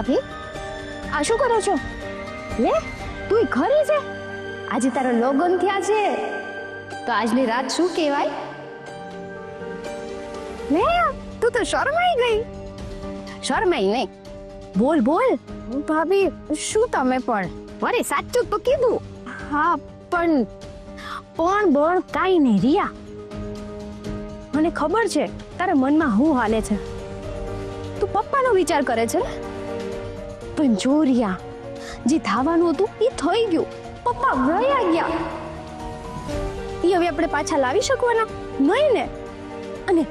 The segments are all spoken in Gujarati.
ભાભી આ શું કરો છો? લે તું ઘરે છે? આજે તારો લગ્ન થયા છે તો આજની રાત શું કહેવાય? લે તું તો શરમાઈ ગઈ. શરમાઈ નહીં, બોલ બોલ. ભાભી શું તમે પણ? અરે સાચું તો કીધું. હા પણ બળ કાઈ નહીં રિયા. મને ખબર છે તારા મનમાં શું હાલે છે. તું પપ્પાનો વિચાર કરે છે ને? પણ જો રિયા, જે થવાનું હતું એ થઈ ગયું. પપ્પા વયા ગયા. એ હવે આપણે પાછા લાવી શકવાના નહીં ને. અને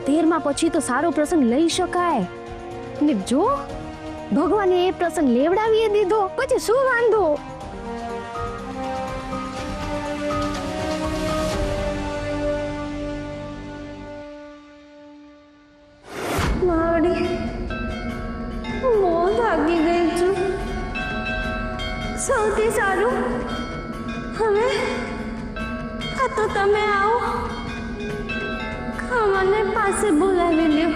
13મા પછી તો સારો પ્રસંગ લઈ શકાય ને. જો ભગવાને એ પ્રસંગ લેવડાવી દીધો પછી શું વાંધો? બહુ થાકી ગઈ છું. સૌથી સારું હવે આ તો તમે આવો, મને પાસે બોલાવી લ્યો.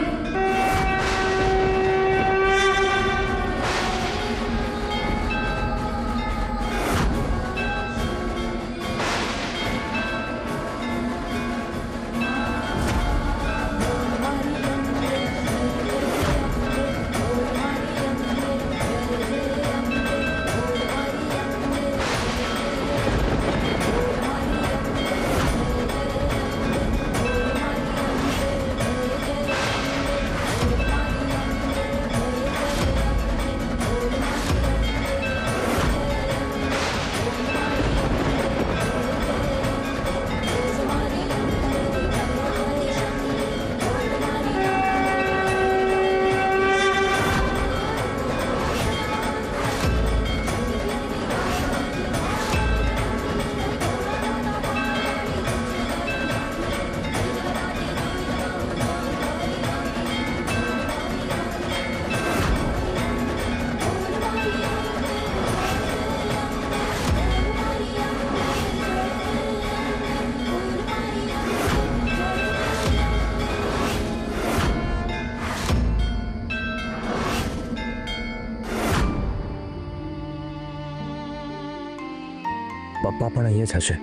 પપ્પા પણ અહીંયા જ હશે.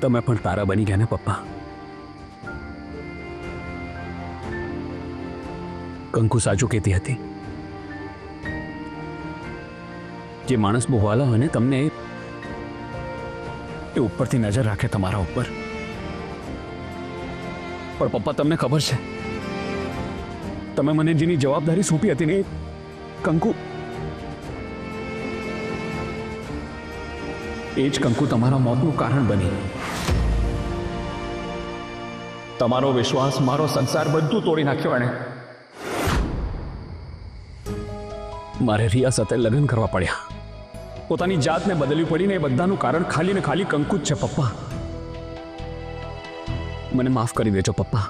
તમે પણ તારા બની ગયા ને પપ્પા? કંકુ સાચું કહેતી હતી. જે માણસ બહુ વાલા હોય ને તમને એ ઉપરથી નજર રાખે તમારા ઉપર. પણ પપ્પા તમને ખબર છે તમે મને જેની જવાબદારી સોંપી હતી ને કંકુ, એ જ કંકુ તમારા મોતનું કારણ બની. તમારો વિશ્વાસ, મારો સંસાર બધું તોડી નાખ્યો એણે. મારે રિયા સાથે લગ્ન કરવા પડ્યા. પોતાની જાતને બદલવી પડીને એ બધાનું કારણ ખાલી ને ખાલી કંકુ જ છે પપ્પા. મને માફ કરી દેજો પપ્પા.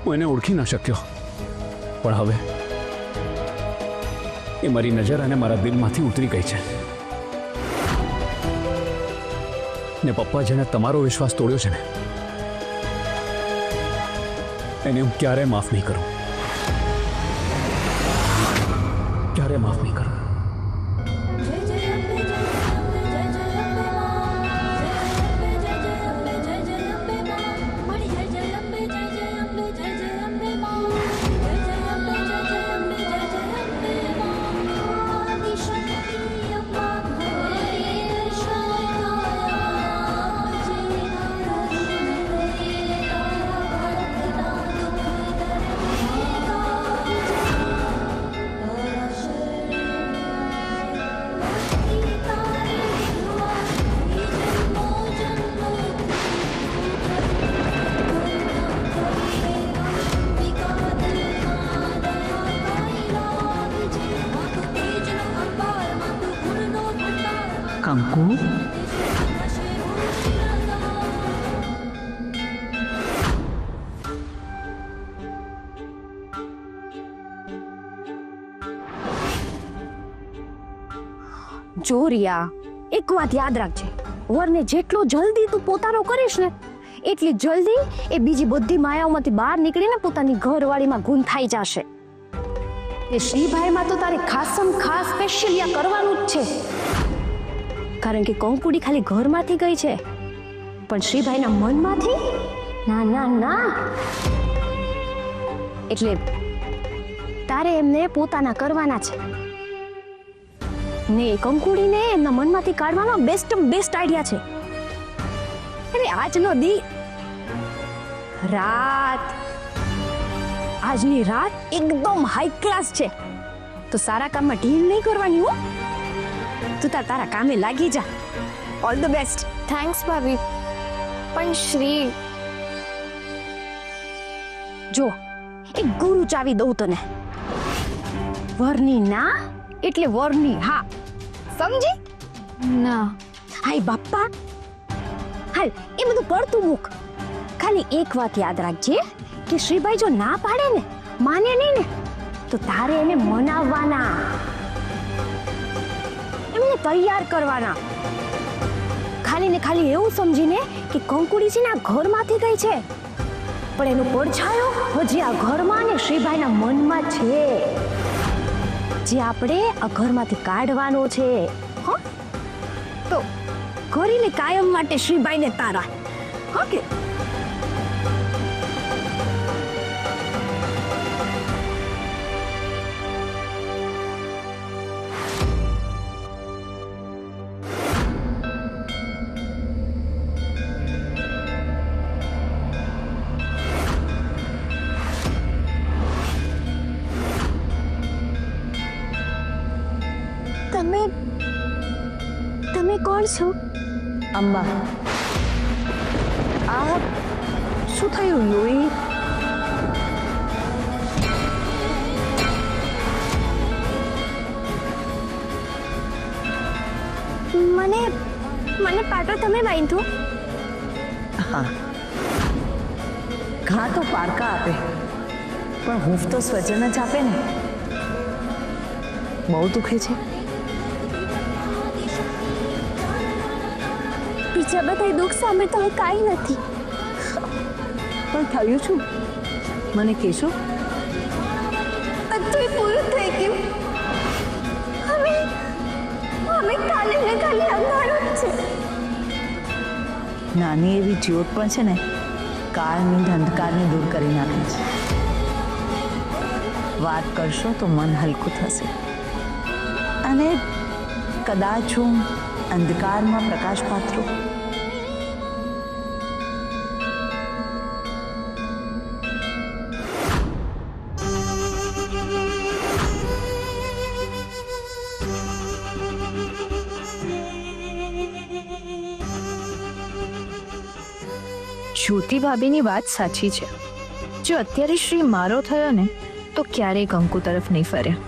હું એને ઓળખી ન શક્યો, પણ હવે એ મારી નજર અને મારા દિલમાંથી ઉતરી ગઈ છે. ને પપ્પા, જેને તમારો વિશ્વાસ તોડ્યો છે ને એને હું ક્યારેય માફ નહીં કરું. ક્યારે માફ નહીં કરું. કંકુ, જો રિયા, એક વાત યાદ રાખજે, વરને જેટલો જલ્દી તું પોતાનો કરીશ ને એટલી જલ્દી એ બીજી બધી માયાઓમાંથી બહાર નીકળીને પોતાની ઘરવાળીમાં ગૂંથાઈ જશે. એ શ્રીભાઈમાં તો તારે ખાસમ ખાસ સ્પેશિયલ કરવાનું જ છે, કારણ કે કંકુડી ખાલી ઘરમાંથી ગઈ છે પણ શ્રીભાઈના મનમાંથી ના ના ના. એટલે તારે એમને પોતાના કરવાના છે ને કંકુડીને એમના મનમાંથી કાઢવાનો બેસ્ટ આઈડિયા છે. અરે આજનો દી રાત આજની રાત એકદમ હાઈ ક્લાસ છે, તો સારા કામમાં ઢીલ નહીં કરવાની હો. તું તારા કામે લાગી જા. All the best. થેન્ક્સ ભાભી. પણ શ્રી, જો એક ગુરુ ચાવી દઉં તને. વરની ના એટલે વરની હા, સમજી? ના. હાય બાપ્પા, હાલ એ બધું પડતું મૂક. ખાલી એક વાત યાદ રાખજે કે શ્રીભાઈ જો ના પાડે ને, માને નહીં ને, તો તારે એને મનાવવાના, એમને તૈયાર કરવાના. ખાલી ને ખાલી એવું સમજીને કે કંકુડી છે ને આ ઘરમાંથી ગઈ છે, પણ એનો પડછાયો હજી આ ઘરમાં ને શ્રીભાઈના મનમાં છે, જે આપણે આ ઘરમાંથી કાઢવાનો છે. હો, તો કરીને કાયમ માટે શ્રીભાઈને તારા. ઓકે? તમે કોણ છો? અંબા. આ શું થયું લોહી? મને પાટો તમે બાંધ્યો? હા, ઘા તો પારકા આપે પણ હૂંફ તો સ્વજન જ આપે ને. બહુ દુખે છે? બીજા બધા દુઃખ સામે તો હું કાંઈ નથી. પણ થયું છું મને કહેશો? બધું પૂરું થઈ ગયું. હવે ખાલી ને ખાલી અંધારું જ છે. નાની એવી જ્યોત પણ છે ને કાળની અંધકારને દૂર કરી નાખે છે. વાત કરશો તો મન હલકું થશે અને કદાચ હું અંધકારમાં પ્રકાશ પાથરું. જ્યોતિ ભાભીની વાત સાચી છે. જો અત્યારે શ્રી મારો થયો ને તો ક્યારેય કંકુ તરફ નહીં ફર્યા.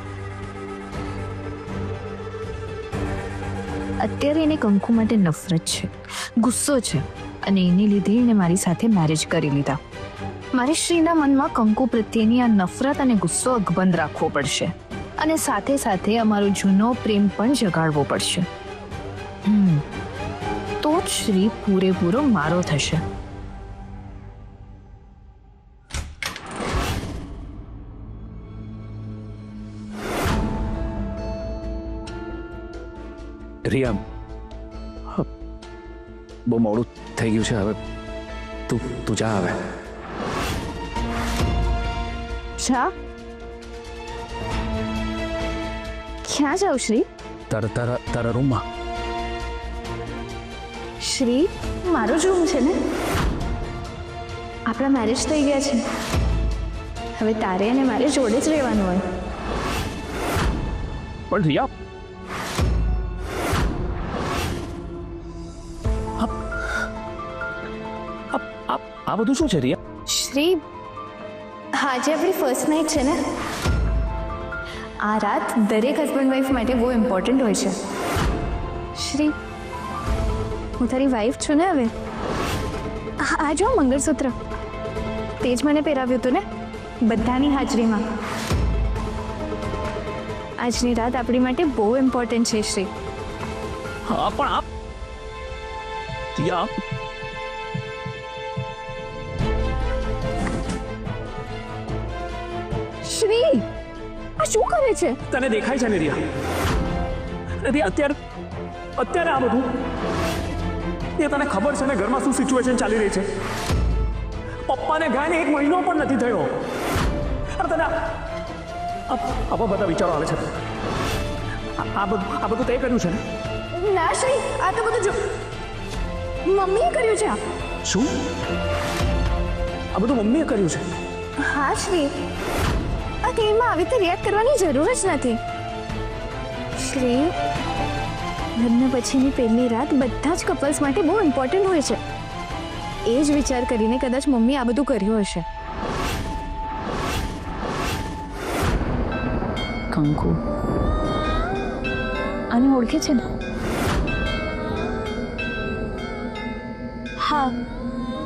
અત્યારે એને કંકુ માટે નફરત છે, ગુસ્સો છે, અને એની લીધે એને મારી સાથે મેરેજ કરી લીધા. મારે શ્રીના મનમાં કંકુ પ્રત્યેની આ નફરત અને ગુસ્સો અકબંધ રાખવો પડશે અને સાથે સાથે અમારો જૂનો પ્રેમ પણ જગાડવો પડશે. તો જ શ્રી પૂરેપૂરો મારો થશે. રિયા, બહુ મોડું થઈ ગયું છે, હવે તું જા. હવે શા? ક્યાં જાવ શ્રી? તારા રૂમમાં. શ્રી, મારો જ રૂમ છે ને. આપણા મેરેજ થઈ ગયા છે, હવે તારે અને મારે જોડે જ રહેવાનું હોય. પણ રિયા, આ બધું શું છે રિયા? શ્રી, આજે આપણી ફર્સ્ટ નાઇટ છે ને. આ રાત દરેક હસબન્ડ વાઈફ માટે બહુ ઇમ્પોર્ટન્ટ હોય છે. શ્રી, હું તારી વાઈફ છું ને હવે. આ જો મંગળસૂત્ર, તે જ મને પહેરાવ્યું હતું ને બધાની હાજરીમાં. આજની રાત આપણી માટે બહુ ઇમ્પોર્ટન્ટ છે શ્રી. હા પણ આપ શ્રી આ શું કરે છે? તને દેખાય છે ને રિયા? રિયા અત્યારે આ બધું એ તને ખબર છે ને ઘરમાં શું સિચ્યુએશન ચાલી રહી છે? પપ્પાને ગયા ને 1 મહિનો પણ નથી થયો. અરે તને આવા બધા વિચારો આવે છે? આ બધું તે કર્યું છે ને? ના શ્રી, આ તો બધું જો મમ્મીએ કર્યું છે. શું? આ બધું મમ્મીએ કર્યું છે? હા શ્રી, આ ગેમમાં આવી રીતે રિએક્ટ કરવાની જરૂર જ નથી. શ્રી, લગ્ન પછીની પહેલી રાત બધા જ કપલ્સ માટે બહુ ઇમ્પોર્ટન્ટ હોય છે. એ જ વિચાર કરીને કદાચ મમ્મી આ બધું કર્યું હશે. કંકુ આને ઓળખે છે ને? હા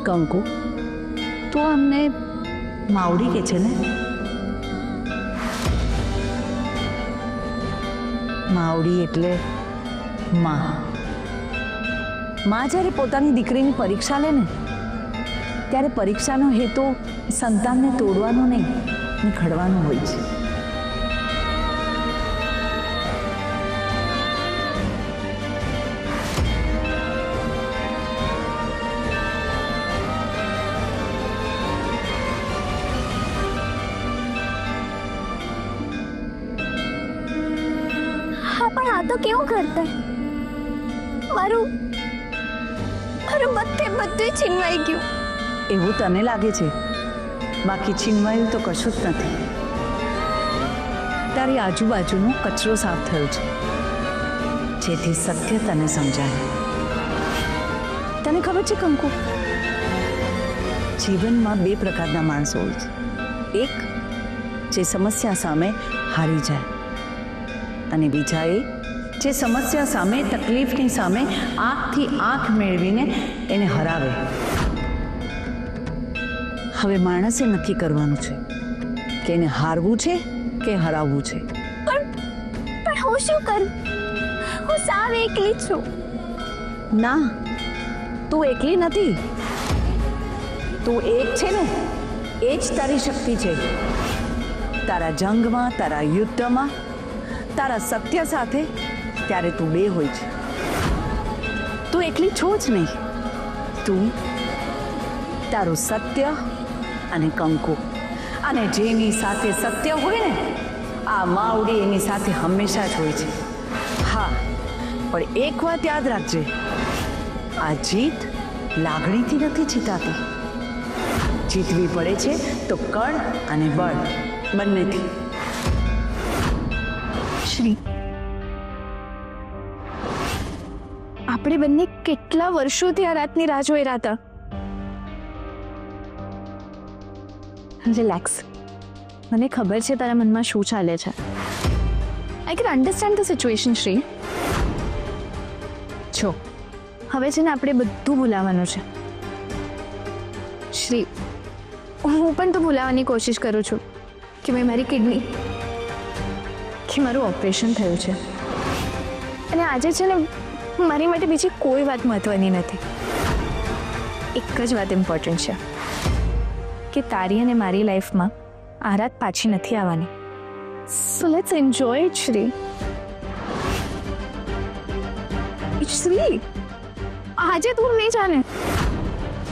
કંકુ, તો અમને માવડી કે છે ને? માવડી એટલે માં. માં જ્યારે પોતાની દીકરીની પરીક્ષા લે ને ત્યારે પરીક્ષાનો હેતુ સંતાનને તોડવાનો નહીં, ઘડવાનો હોય છે. હા પણ આ તો કેવું કરતા? મારું બધે છીનવાઈ ગયું. એવું તને લાગે છે, બાકી છીનવાયું તો કશું જ નથી. તારી આજુબાજુનો કચરો સાફ થયો છે, જેથી સત્ય તને સમજાય. તને ખબર છે કંકુ, જીવનમાં 2 પ્રકારના માણસો હોય છે. એક જે સમસ્યા સામે હારી જાય, અને બીજા એ જે સમસ્યા સામે, તકલીફની સામે આંખથી આંખ મેળવીને એને હરાવે. હવે માણસે નક્કી કરવાનું છે કે એને હારવું છે કે હરાવવું છે. પણ હું શું કરું? હું સાવ એકલી છું. ના, તું એકલી નથી. તું એક છે ને, એ જ તારી શક્તિ છે. તારા જંગમાં, તારા યુદ્ધમાં, તારા સત્ય સાથે ત્યારે તું 2 હોય છે. તું એકલી છો જ નહીં. તું, તારું સત્ય અને કંકુ. અને જેની સાથે સત્ય હોય ને, આ માવડી એની સાથે હંમેશા જ હોય છે. હા, પણ એક વાત યાદ રાખજે, આ જીત લાગણીથી નથી જીતાતી. જીતવી પડે છે તો કળ અને બળ બંનેથી. શ્રી, આપણે બંને કેટલા વર્ષોથી આ રાતની રાહ જોઈ રહ્યા હતા. રિલેક્સ. મને ખબર છે તારા મનમાં શું ચાલે છે. I can understand the situation Shri. જો હવે છે ને આપણે બધું ભૂલાવાનું છે. શ્રી, હું પણ તો ભૂલાવાની કોશિશ કરું છું કે મેં મારી કિડની, કે મારું ઓપરેશન થયું છે. અને આજે છે ને મારી માટે બીજી કોઈ વાત મહત્વની નથી. એક જ વાત ઇમ્પોર્ટન્ટ છે કે તારી અને મારી લાઈફમાં આ રાત પાછી નથી આવવાની. So let's enjoy it Shri. Shri, આજે તું નહીં જાણે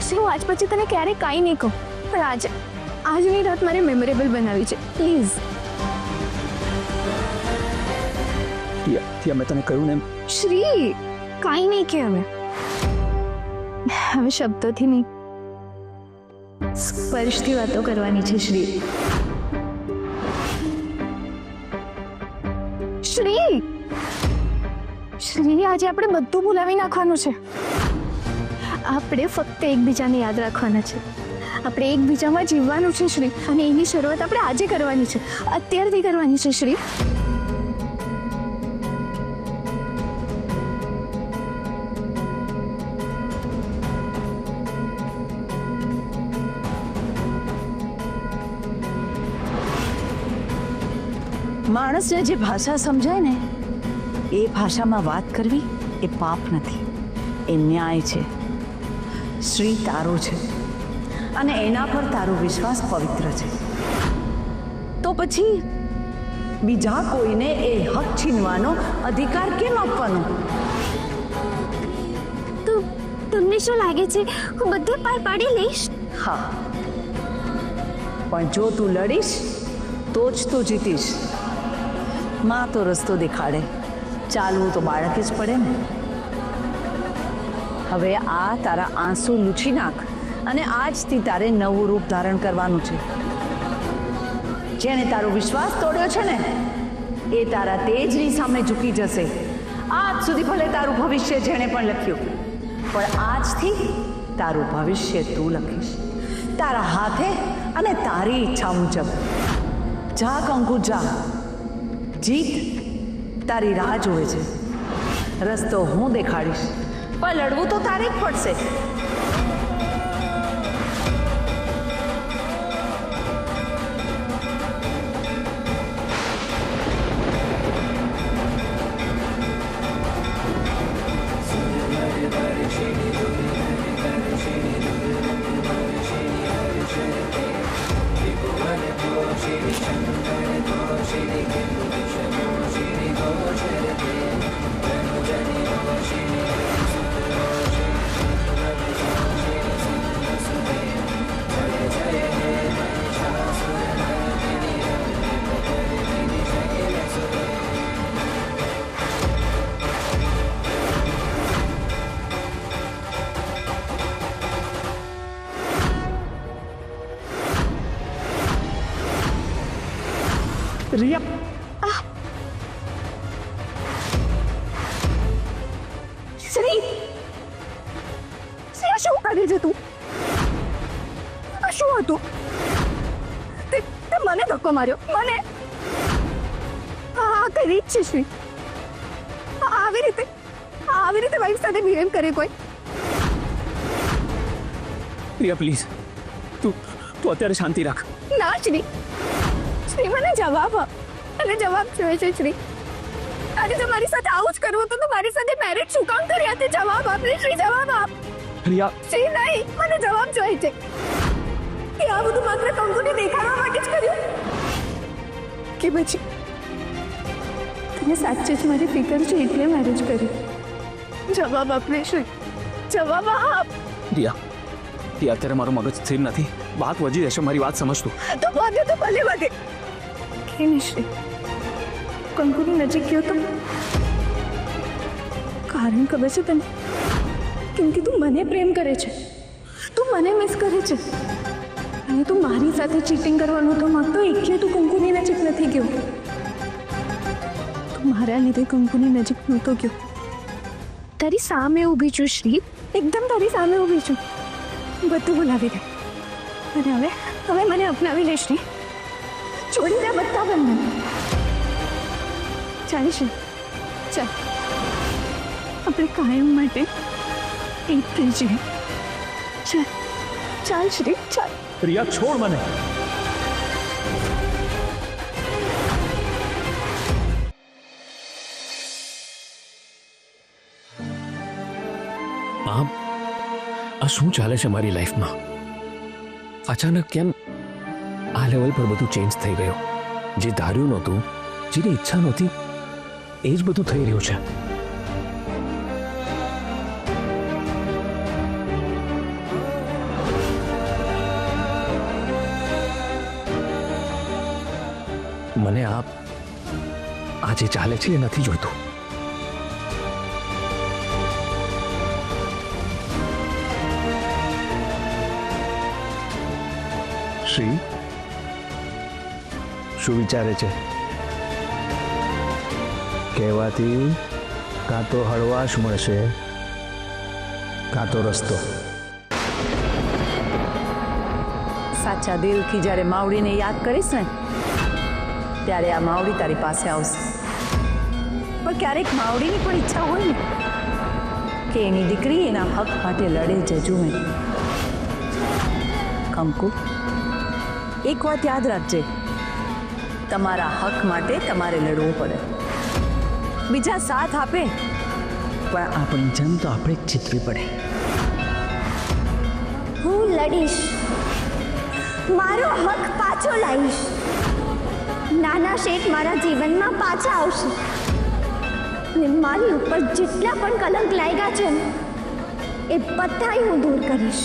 શ્રી, હું આજ પછી તને ક્યારેય કાંઈ નહીં કહું, પણ આજની રાત મારે મેમોરેબલ બનાવી છે. પ્લીઝ. મેં તને કહ્યું ને શ્રી, કાંઈ નહીં કે હવે શબ્દોથી નહીં, સ્પર્શથી વાતો કરવાની છે શ્રી. શ્રી, શ્રી, આજે આપણે બધું ભૂલાવી નાખવાનું છે. આપણે ફક્ત એકબીજાને યાદ રાખવાના છે. આપણે એકબીજામાં જીવવાનું છે શ્રી. અને એની શરૂઆત આપણે આજે કરવાની છે, અત્યારથી કરવાની છે શ્રી. માણસને જે ભાષા સમજાય ને, એ ભાષામાં વાત કરવી એ પાપ નથી, એ ન્યાય છે. શ્રી તારો છે અને એના પર તારો વિશ્વાસ પવિત્ર છે. તો પછી બીજા કોઈને એ હક છીનવાનો અધિકાર કેમ આપવાનો? તો તમને શું લાગે છે હું બધે પાર પાડી લઈશ? હા, પણ જો તું લડીશ તો જ તું જીતીશ. માં તો રસ્તો દેખાડે, ચાલવું તો બાળકે જ પડે ને. હવે આ તારા આંસુ લૂછી નાખ અને આજથી તારે નવું રૂપ ધારણ કરવાનું છે. જેણે તારો વિશ્વાસ તોડ્યો છે ને એ તારા તેજની સામે ઝૂકી જશે. આજ સુધી ભલે તારું ભવિષ્ય જેણે પણ લખ્યું, પણ આજથી તારું ભવિષ્ય તું લખીશ, તારા હાથે અને તારી ઈચ્છા મુજબ. જા કંકુ જા, જીત તારી રાહ જોવે છે. રસ્તો હું દેખાડીશ, પણ લડવું તો તારે જ પડશે. રિયા, શ્રી શ્રી, શું કરે છે તું? આ શું હતું? તે મને ધક્કો માર્યો, મને? આ કઈ રીત છે શ્રી? આવી રીતે વાઈફ સાથે બિહેવ કરે કોઈ? રિયા પ્લીઝ, તું અત્યારે શાંતિ રાખ. ના શ્રી, શ્રી મને જવાબ આપ. અને જવાબ જોઈએ છે શ્રી. આજે જો મારી સાથે આવું જ કરવું તો મારી સાથે મેરેજ શું કામ કર્યા? તે જવાબ આપ ને શ્રી, જવાબ આપ. રિયા, શ્રી નહીં, મને જવાબ જોઈએ છે કે આ બધું માત્ર કંકુને દેખાડવા માટે જ કર્યું કે પછી તને સાચે જ મારી ફિકર છે એટલે મેરેજ કર્યું? જવાબ આપ ને શ્રી, જવાબ આપ. રિયા, અત્યારે મારું મગજ સ્થિર નથી. વાત વધી જશે, મારી વાત સમજતું. તો વધે તો ભલે વધે. કે શ્રી, કંકુની નજીક ગયો તો કારણ ખબર છે તને? કેમ કે તું મને પ્રેમ કરે છે, તું મને મિસ કરે છે, અને તું મારી સાથે ચીટિંગ કરવાનું તો માંગતો, એટલે તું કંકુની નજીક નથી ગયો. તું મારા લીધે કંકુની નજીક નહોતો ગયો. તારી સામે ઊભી છું શ્રી, એકદમ તારી સામે ઊભી છું. બધું બોલાવી દે અને હવે મને અપનાવી લે શ્રી. છોડી દે બધા બંધન. ચાલીશ, ચાલ આપણે કાયમ માટે એક થઈ જઈએ. ચાલ ચાલ શ્રી, ચાલ. રિયા, છોડ મને. આ શું ચાલે છે મારી લાઈફમાં? અચાનક કેમ આ લેવલ પર બધું ચેન્જ થઈ ગયું? જે ધાર્યું નહોતું, જેની ઈચ્છા નહોતી, એ જ બધું થઈ રહ્યું છે. મને આ જે ચાલે છે એ નથી જોઈતું. શ્રી, શું વિચારે છે? કહેવાથી કાં તો હળવાશ મળશે, કાં તો રસ્તો. સાચા દિલથી જ્યારે માવડીને યાદ કરીશ ને ત્યારે આ માવડી તારી પાસે આવશે. પણ ક્યારેક માવડીની પણ ઈચ્છા હોય ને કે એની દીકરી એના હક માટે લડે જજુમે. કંકુ, એક વાત યાદ રાખજે, તમારા હક માટે તમારે લડવું પડે. બીજા સાથ આપે પણ આપણી જંગ તો આપણે જ જીતવી પડે. હું લડીશ, મારો હક પાછો લાવીશ. નાના શેઠ મારા જીવનમાં પાછા આવશે ને મારી ઉપર જેટલા પણ કલંક લાગ્યા છે ને એ બધાય હું દૂર કરીશ.